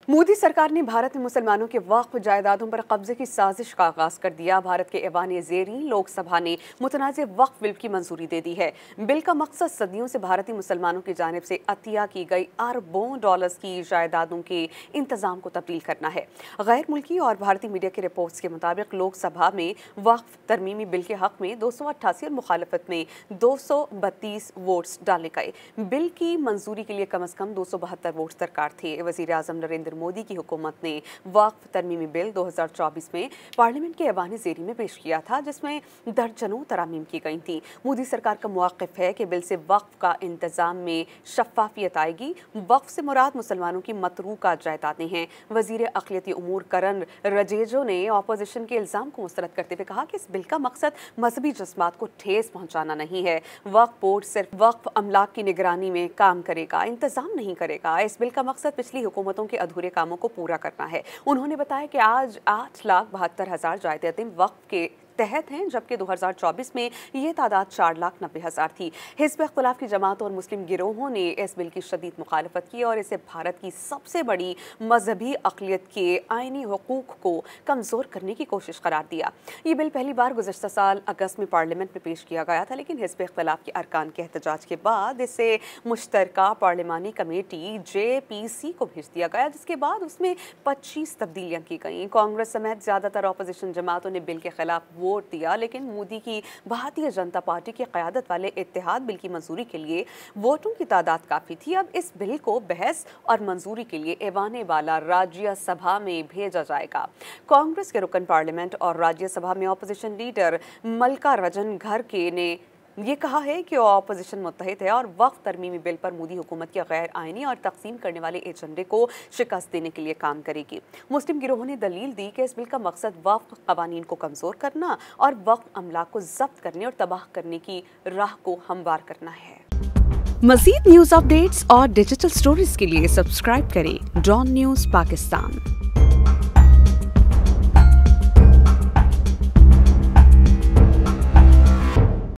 मोदी सरकार ने भारत में मुसलमानों के वक्फ जायदादों पर कब्जे की साजिश का आगाज कर दिया। भारत के ऐवान-ए-ज़ेरीन लोकसभा ने मुतनाज़ वक्फ बिल की मंजूरी दे दी है। बिल का मकसद सदियों से भारतीय मुसलमानों की जानिब से अतिया की गई अरबों डॉलर्स की जायदादों के इंतजाम को तब्दील करना है। गैर मुल्की और भारतीय मीडिया की रिपोर्ट्स के मुताबिक लोकसभा में वक्फ तरमीमी बिल के हक में 288 और मुखालफत में 232 वोट्स डाले गए। बिल की मंजूरी के लिए कम अज कम 272 वोट्स दरकार थे। वज़ीर आज़म नरेंद्र मोदी की हुकूमत ने वक्फ तरमीमी बिल 2024 में पार्लियामेंट के ऐवान-ए-ज़ेरीन में पेश किया था, जिसमें दर्जनों तरामीम की गई थी। मोदी सरकार का मौक़िफ़ है कि बिल से वक्फ का इंतजाम में शफ़ाफ़ियत आएगी। वक्फ से मुराद मुसलमानों की मतरूका जायदादें हैं। वज़ीर अक़लियती उमूर करण रजेजो ने अपोजिशन के इल्ज़ाम को मुस्तरद करते हुए कहा कि इस बिल का मकसद मजहबी जज्बात को ठेस पहुँचाना नहीं है। वक्फ बोर्ड सिर्फ वक्फ अमलाक की निगरानी में काम करेगा, इंतजाम नहीं करेगा। इस बिल का मकसद पिछली हुकूमतों के अधूरे कामों को पूरा करना है। उन्होंने बताया कि आज 8,72,000 जायदादें वक्फ के तहत हैं, जबकि 2024 में ये तादाद 4,90,000 थी। हिज़्ब इख्तिलाफ की जमात और मुस्लिम गिरोहों ने इस बिल की शदीद मुखालफत की और इसे भारत की सबसे बड़ी मजहबी अक़लियत के आइनी हुकूक को कमज़ोर करने की कोशिश करार दिया। ये बिल पहली बार गुज़श्ता साल अगस्त में पार्लियामेंट में पेश किया गया था, लेकिन हिज़्ब इख्तिलाफ के अरकान के एहतजाज के बाद इसे मुश्तरका पार्लिमानी कमेटी JPC को भेज दिया गया, जिसके बाद उसमें 25 तब्दीलियाँ की गईं। कांग्रेस समेत ज़्यादातर अपोजिशन जमातों ने बिल के खिलाफ वोट दिया, लेकिन मोदी की भारतीय जनता पार्टी की क़यादत वाले इत्तेहाद बिल की मंजूरी के लिए वोटों की तादाद काफ़ी थी। अब इस बिल को बहस और मंजूरी के लिए ऐवान वाला राज्यसभा में भेजा जाएगा। कांग्रेस के रुकन पार्लियामेंट और राज्यसभा में अपोजिशन लीडर मल्लिकार्जुन खड़गे ने ये कहा है कि अपोजिशन मुत्तहिद है और वक्फ तरमीमी बिल पर मोदी हुकूमत के गैर आइनी और तकसीम करने वाले एजेंडे को शिकस्त देने के लिए काम करेगी। मुस्लिम गिरोह ने दलील दी कि इस बिल का मकसद वक्फ कवानीन को कमज़ोर करना और वक्फ अमलाक को जब्त करने और तबाह करने की राह को हमवार करना है। मज़ीद न्यूज़ अपडेट्स और डिजिटल स्टोरीज के लिए सब्सक्राइब करें डॉन न्यूज़ पाकिस्तान।